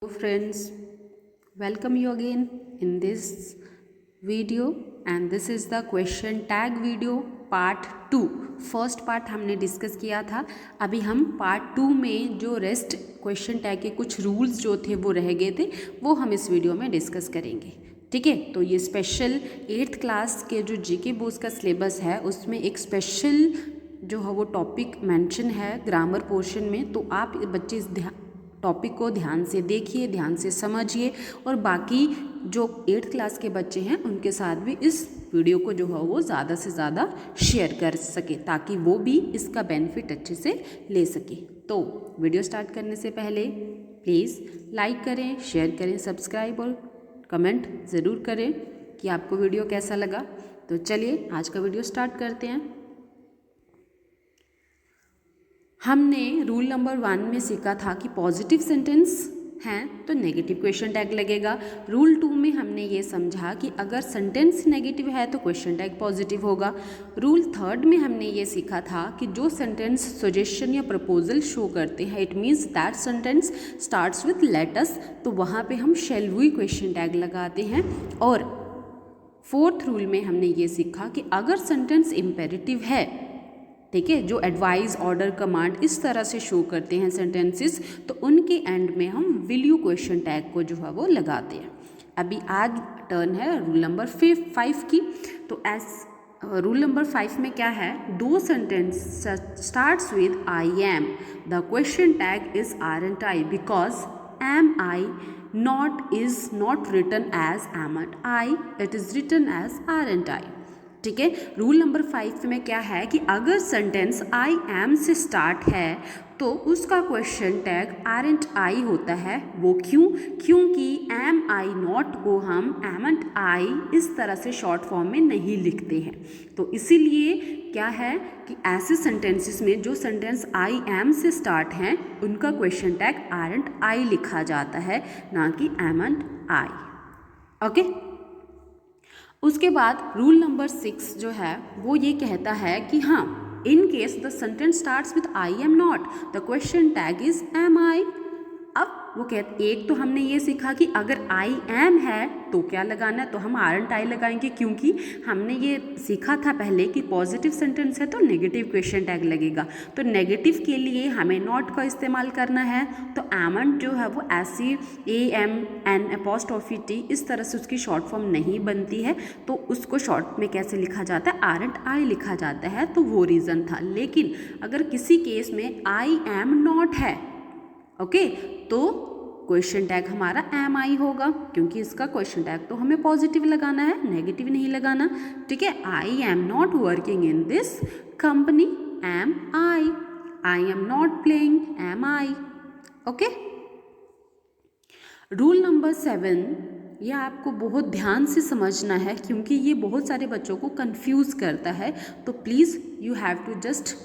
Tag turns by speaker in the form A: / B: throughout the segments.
A: Hello friends, welcome you again in this video and this is the question tag video part 2। First part हमने discuss किया था। अभी हम part 2 में जो रेस्ट क्वेश्चन टैग के कुछ रूल्स जो थे वो रह गए थे वो हम इस वीडियो में डिस्कस करेंगे। ठीक है, तो ये स्पेशल 8th क्लास के जो जीके बोर्ड्स का सिलेबस है उसमें एक स्पेशल जो है वो टॉपिक मेंशन है ग्रामर पोर्शन में। तो आप बच्चे इस टॉपिक को ध्यान से देखिए, ध्यान से समझिए और बाकी जो 8th क्लास के बच्चे हैं उनके साथ भी इस वीडियो को जो है वो ज़्यादा से ज़्यादा शेयर कर सके ताकि वो भी इसका बेनिफिट अच्छे से ले सके। तो वीडियो स्टार्ट करने से पहले प्लीज़ लाइक करें, शेयर करें, सब्सक्राइब और कमेंट ज़रूर करें कि आपको वीडियो कैसा लगा। तो चलिए आज का वीडियो स्टार्ट करते हैं। हमने रूल नंबर 1 में सीखा था कि पॉजिटिव सेंटेंस हैं तो नेगेटिव क्वेश्चन टैग लगेगा। रूल 2 में हमने ये समझा कि अगर सेंटेंस नेगेटिव है तो क्वेश्चन टैग पॉजिटिव होगा। रूल 3 में हमने ये सीखा था कि जो सेंटेंस सजेशन या प्रपोजल शो करते हैं it means that sentence starts with let us, तो वहाँ पे हम शैल वी क्वेश्चन टैग लगाते हैं। और 4th रूल में हमने ये सीखा कि अगर सेंटेंस इम्पेरेटिव है, ठीक है, जो एडवाइस, ऑर्डर, कमांड इस तरह से शो करते हैं सेंटेंसेस, तो उनके एंड में हम विल यू क्वेश्चन टैग को जो है वो लगाते हैं। अभी आज टर्न है रूल नंबर 5 की। तो रूल नंबर 5 में क्या है, दो sentence starts with I am, the question tag is aren't I because am I not is not written as amn't I, it is written as aren't I. ठीक है, rule number 5 में क्या है कि अगर सेंटेंस आई एम से start है तो उसका क्वेश्चन टैग आरंट आई होता है। वो क्यों? क्योंकि एम आई नॉट को हम एमंट आई इस तरह से शॉर्ट फॉर्म में नहीं लिखते हैं। तो इसीलिए क्या है कि ऐसे सेंटेंसेस में जो सेंटेंस आई एम से स्टार्ट हैं उनका क्वेश्चन टैग आरंट आई लिखा जाता है, ना कि एमंट आई। ओके, उसके बाद रूल नंबर 6 जो है वो ये कहता है कि हाँ, in case the sentence starts with I am not the question tag is am I. अब वो कहते, एक तो हमने ये सीखा कि अगर आई एम है तो क्या लगाना है, तो हम आरंट आई लगाएंगे क्योंकि हमने ये सीखा था पहले कि पॉजिटिव सेंटेंस है तो नेगेटिव क्वेश्चन टैग लगेगा। तो नेगेटिव के लिए हमें नॉट का इस्तेमाल करना है। तो एमंट जो है वो ऐसी A M N apostrophe T इस तरह से उसकी शॉर्ट फॉर्म नहीं बनती है, तो उसको शॉर्ट में कैसे लिखा जाता है, आरंट आई लिखा जाता है। तो वो रीज़न था। लेकिन अगर किसी केस में आई एम नॉट है, ओके, तो क्वेश्चन टैग हमारा एम आई होगा क्योंकि इसका क्वेश्चन टैग तो हमें पॉजिटिव लगाना है, नेगेटिव नहीं लगाना। ठीक है, I am not working in this company, am I am not playing, am I. Okay, rule number 7 ये आपको बहुत ध्यान से समझना है क्योंकि ये बहुत सारे बच्चों को कंफ्यूज करता है। तो please you have to just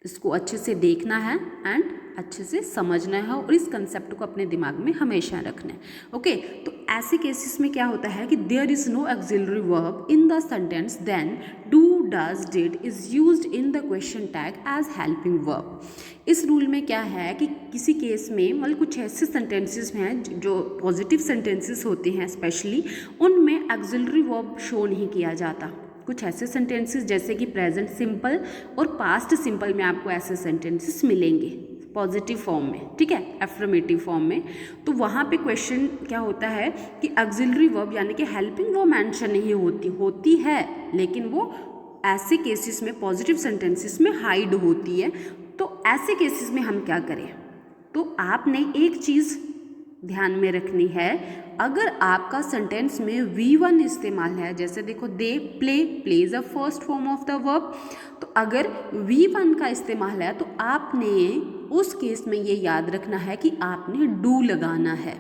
A: इसको अच्छे से देखना है एंड अच्छे से समझना है और इस कंसेप्ट को अपने दिमाग में हमेशा रखना है। ओके, तो ऐसे केसेस में क्या होता है कि there is no auxiliary verb in the sentence, then do, does, did is used in the question tag as helping verb. इस रूल में क्या है कि किसी केस में मतलब कुछ ऐसे सेंटेंसेस हैं जो पॉजिटिव सेंटेंसेस होते हैं स्पेशली, उनमें ऑक्सिलरी वर्ब शो नहीं किया जाता। कुछ ऐसे सेंटेंसेस जैसे कि प्रेजेंट सिंपल और पास्ट सिंपल में आपको ऐसे सेंटेंसेस मिलेंगे पॉजिटिव फॉर्म में, ठीक है, एफर्मेटिव फॉर्म में। तो वहाँ पे क्वेश्चन क्या होता है कि ऑक्सिलरी वर्ब यानी कि हेल्पिंग वर्ब मेंशन नहीं होती है, लेकिन वो ऐसे केसेस में पॉजिटिव सेंटेंसेस में हाइड होती है। तो ऐसे केसेस में हम क्या करें, तो आपने एक चीज़ ध्यान में रखनी है, अगर आपका सेंटेंस में V1 इस्तेमाल है, जैसे देखो they play is a first form of the verb, तो अगर V1 का इस्तेमाल है तो आपने उस केस में ये याद रखना है कि आपने डू लगाना है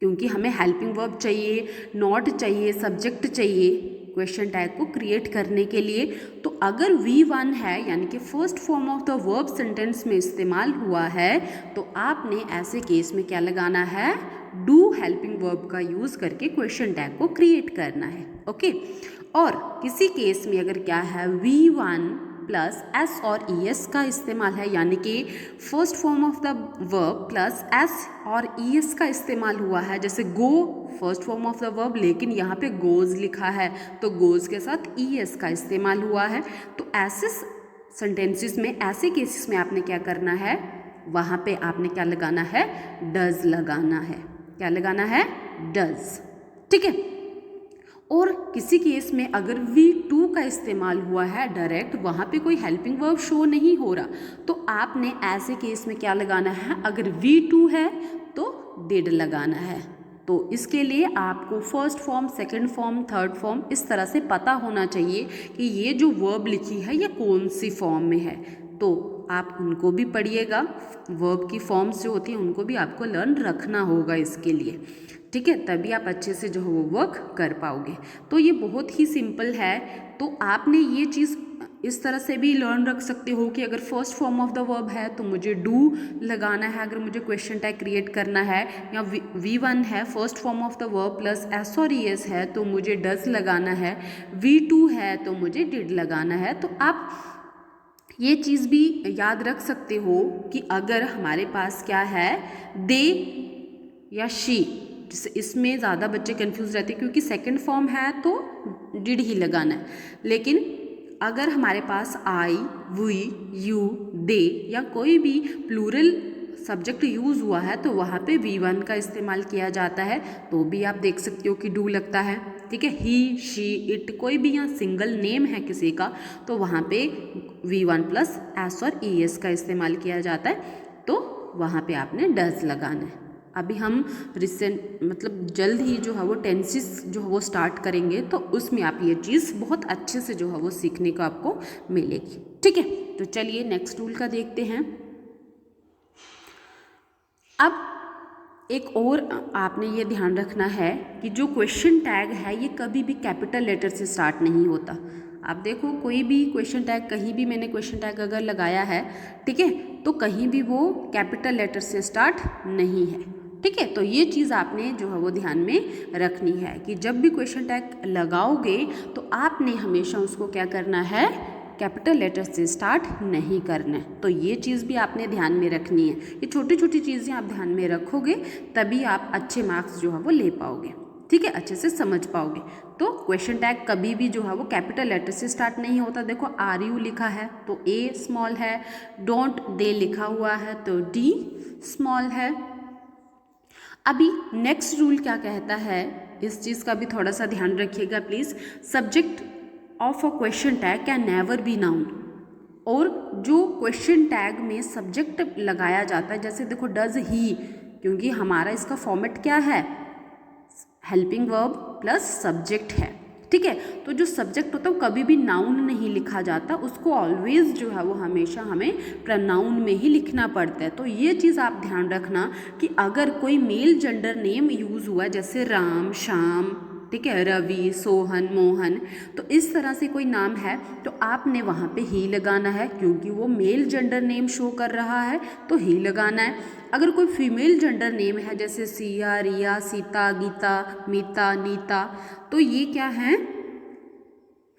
A: क्योंकि हमें हेल्पिंग वर्ब चाहिए, नॉट चाहिए, सब्जेक्ट चाहिए क्वेश्चन टैग को क्रिएट करने के लिए। तो अगर V1 है यानी कि first form of the verb sentence में इस्तेमाल हुआ है तो आपने ऐसे केस में क्या लगाना है, डू हेल्पिंग वर्ब का यूज़ करके क्वेश्चन टैग को क्रिएट करना है। ओके, और किसी केस में अगर क्या है V1 प्लस एस और ई एस का इस्तेमाल है, यानी कि first form of the verb plus S और ई एस का इस्तेमाल हुआ है। जैसे go first form of the verb, लेकिन यहाँ पे गोज लिखा है तो गोज के साथ ई एस का इस्तेमाल हुआ है। तो ऐसे सेंटेंसेस में, ऐसे केसेस में आपने क्या करना है, वहाँ पे आपने क्या लगाना है, डज लगाना है। क्या लगाना है, डज। ठीक है। और किसी केस में अगर V2 का इस्तेमाल हुआ है डायरेक्ट, वहाँ पे कोई हेल्पिंग वर्ब शो नहीं हो रहा, तो आपने ऐसे केस में क्या लगाना है, अगर V2 है तो डिड लगाना है। तो इसके लिए आपको first form, second form, third form इस तरह से पता होना चाहिए कि ये जो वर्ब लिखी है ये कौन सी फॉर्म में है। तो आप उनको भी पढ़िएगा, वर्ब की फॉर्म्स जो होती हैं उनको भी आपको लर्न रखना होगा इसके लिए। ठीक है, तभी आप अच्छे से जो है वो वर्क कर पाओगे। तो ये बहुत ही सिंपल है। तो आपने ये चीज़ इस तरह से भी लर्न रख सकते हो कि अगर first form of the verb है तो मुझे डू लगाना है, अगर मुझे क्वेश्चन टैग क्रिएट करना है, या V1 है first form of the verb plus S और ई एस है तो मुझे डज लगाना है, V2 है तो मुझे डिड लगाना है। तो आप ये चीज़ भी याद रख सकते हो कि अगर हमारे पास क्या है, दे या शी, इसमें ज़्यादा बच्चे कंफ्यूज रहते हैं क्योंकि सेकंड फॉर्म है तो डिड ही लगाना है। लेकिन अगर हमारे पास आई, वी, यू, दे या कोई भी प्लूरल सब्जेक्ट यूज़ हुआ है तो वहाँ पे V1 का इस्तेमाल किया जाता है, तो भी आप देख सकते हो कि डू लगता है। ठीक है, ही, शी, इट, कोई भी यहाँ सिंगल नेम है किसी का तो वहाँ पे V1 प्लस एस और ई एस का इस्तेमाल किया जाता है, तो वहाँ पे आपने डज लगाना है। अभी हम मतलब जल्द ही जो है वो टेंसेस जो है वो स्टार्ट करेंगे, तो उसमें आप ये चीज़ बहुत अच्छे से जो है वो सीखने को आपको मिलेगी। ठीक है, तो चलिए नेक्स्ट रूल का देखते हैं। अब एक और आपने ये ध्यान रखना है कि जो क्वेश्चन टैग है ये कभी भी कैपिटल लेटर से स्टार्ट नहीं होता। आप देखो कोई भी क्वेश्चन टैग, कहीं भी मैंने क्वेश्चन टैग अगर लगाया है, ठीक है, तो कहीं भी वो कैपिटल लेटर से स्टार्ट नहीं है। ठीक है, तो ये चीज़ आपने जो है वो ध्यान में रखनी है कि जब भी क्वेश्चन टैग लगाओगे तो आपने हमेशा उसको क्या करना है, कैपिटल लेटर से स्टार्ट नहीं करना है। तो ये चीज़ भी आपने ध्यान में रखनी है। ये छोटी छोटी चीज़ें आप ध्यान में रखोगे तभी आप अच्छे मार्क्स जो है वो ले पाओगे। ठीक है, अच्छे से समझ पाओगे। तो क्वेश्चन टैग कभी भी जो है वो कैपिटल लेटर से स्टार्ट नहीं होता। देखो आर यू लिखा है तो ए स्मॉल है, डोंट दे लिखा हुआ है तो डी स्मॉल है। अभी नेक्स्ट रूल क्या कहता है, इस चीज़ का भी थोड़ा सा ध्यान रखिएगा please. Subject of a question tag can never be noun. और जो क्वेश्चन टैग में सब्जेक्ट लगाया जाता है, जैसे देखो डज ही, क्योंकि हमारा इसका फॉर्मेट क्या है, हेल्पिंग वर्ब प्लस सब्जेक्ट है। ठीक है, तो जो सब्जेक्ट होता है वो कभी भी नाउन नहीं लिखा जाता, उसको ऑलवेज जो है वो हमेशा हमें प्रनाउन में ही लिखना पड़ता है। तो ये चीज़ आप ध्यान रखना कि अगर कोई मेल जेंडर नेम यूज़ हुआ जैसे राम, श्याम, ठीक है, रवि, सोहन, मोहन, तो इस तरह से कोई नाम है तो आपने वहाँ पे ही लगाना है, क्योंकि वो मेल जेंडर नेम शो कर रहा है तो ही लगाना है। अगर कोई फीमेल जेंडर नेम है जैसे सिया, रिया, सीता, गीता, मीता, नीता, तो ये क्या हैं,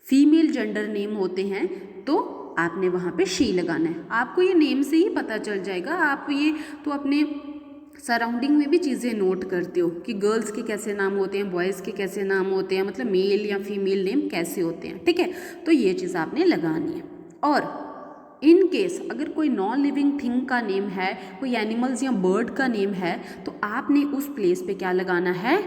A: फीमेल जेंडर नेम होते हैं, तो आपने वहाँ पे शी लगाना है। आपको ये नेम से ही पता चल जाएगा। आप ये तो अपने सराउंडिंग में भी चीज़ें नोट करते हो कि गर्ल्स के कैसे नाम होते हैं, बॉयज़ के कैसे नाम होते हैं, मतलब मेल या फीमेल नेम कैसे होते हैं। ठीक है, तो ये चीज़ आपने लगानी है। और इन केस अगर कोई नॉन लिविंग थिंग का नेम है, कोई एनिमल्स या बर्ड का नेम है, तो आपने उस प्लेस पे क्या लगाना है,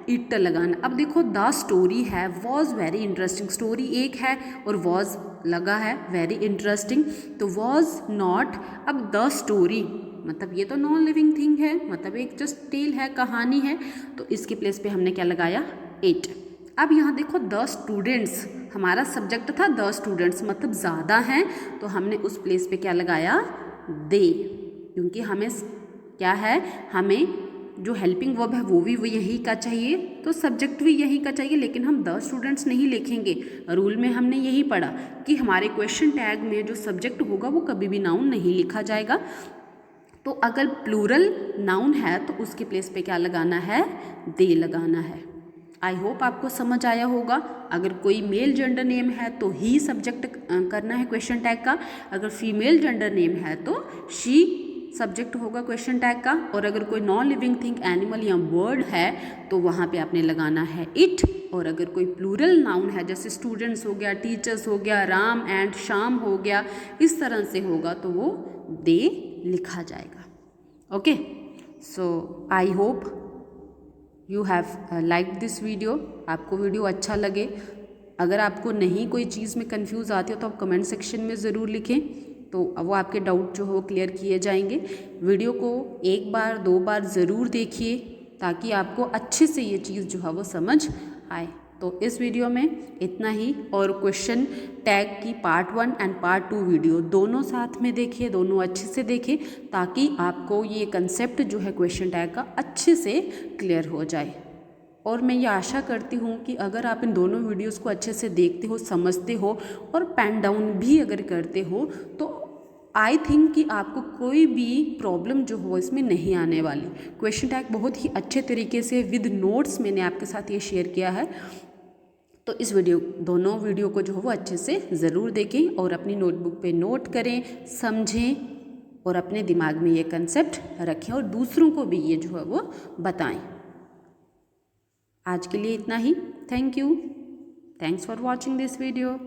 A: इट लगाना। अब देखो द स्टोरी है, वॉज वेरी इंटरेस्टिंग, स्टोरी एक है और वॉज लगा है, वेरी इंटरेस्टिंग, तो वॉज नॉट। अब द स्टोरी मतलब ये तो नॉन लिविंग थिंग है, मतलब एक जस्ट टेल है, कहानी है, तो इसके प्लेस पे हमने क्या लगाया, इट। अब यहाँ देखो द स्टूडेंट्स, हमारा सब्जेक्ट था द स्टूडेंट्स, मतलब ज़्यादा हैं, तो हमने उस प्लेस पे क्या लगाया, दे, क्योंकि हमें क्या है, हमें जो हेल्पिंग वर्ब है वो भी यही का चाहिए, तो सब्जेक्ट भी यही का चाहिए, लेकिन हम द स्टूडेंट्स नहीं लिखेंगे। रूल में हमने यही पढ़ा कि हमारे क्वेश्चन टैग में जो सब्जेक्ट होगा वो कभी भी नाउन नहीं लिखा जाएगा। तो अगर प्लूरल नाउन है तो उसके प्लेस पे क्या लगाना है, दे लगाना है। आई होप आपको समझ आया होगा। अगर कोई मेल जेंडर नेम है तो ही सब्जेक्ट करना है क्वेश्चन टैग का, अगर फीमेल जेंडर नेम है तो शी सब्जेक्ट होगा क्वेश्चन टैग का, और अगर कोई नॉन लिविंग थिंग एनिमल या बर्ड है तो वहाँ पे आपने लगाना है इट, और अगर कोई प्लूरल नाउन है जैसे स्टूडेंट्स हो गया, टीचर्स हो गया, राम एंड शाम हो गया, इस तरह से होगा तो वो दे लिखा जाएगा। Okay, so I hope you have like this video. आपको वीडियो अच्छा लगे, अगर आपको नहीं कोई चीज़ में कंफ्यूज आती हो तो आप कमेंट सेक्शन में ज़रूर लिखें, तो वो आपके डाउट जो हो क्लियर किए जाएंगे। वीडियो को एक बार 2 बार ज़रूर देखिए ताकि आपको अच्छे से ये चीज़ जो है वो समझ आए। तो इस वीडियो में इतना ही, और क्वेश्चन टैग की पार्ट 1 एंड पार्ट 2 वीडियो दोनों साथ में देखिए, दोनों अच्छे से देखिए ताकि आपको ये कंसेप्ट जो है क्वेश्चन टैग का अच्छे से क्लियर हो जाए। और मैं ये आशा करती हूँ कि अगर आप इन दोनों वीडियोस को अच्छे से देखते हो, समझते हो और पेन डाउन भी अगर करते हो तो आई थिंक कि आपको कोई भी प्रॉब्लम जो हो इसमें नहीं आने वाली। क्वेश्चन टैग बहुत ही अच्छे तरीके से विद नोट्स मैंने आपके साथ ये शेयर किया है, तो इस दोनों वीडियो को जो हो वो अच्छे से ज़रूर देखें और अपनी नोटबुक पे नोट करें, समझें और अपने दिमाग में ये कंसेप्ट रखें और दूसरों को भी ये जो है वो बताएं। आज के लिए इतना ही। Thank you, thanks for watching this video.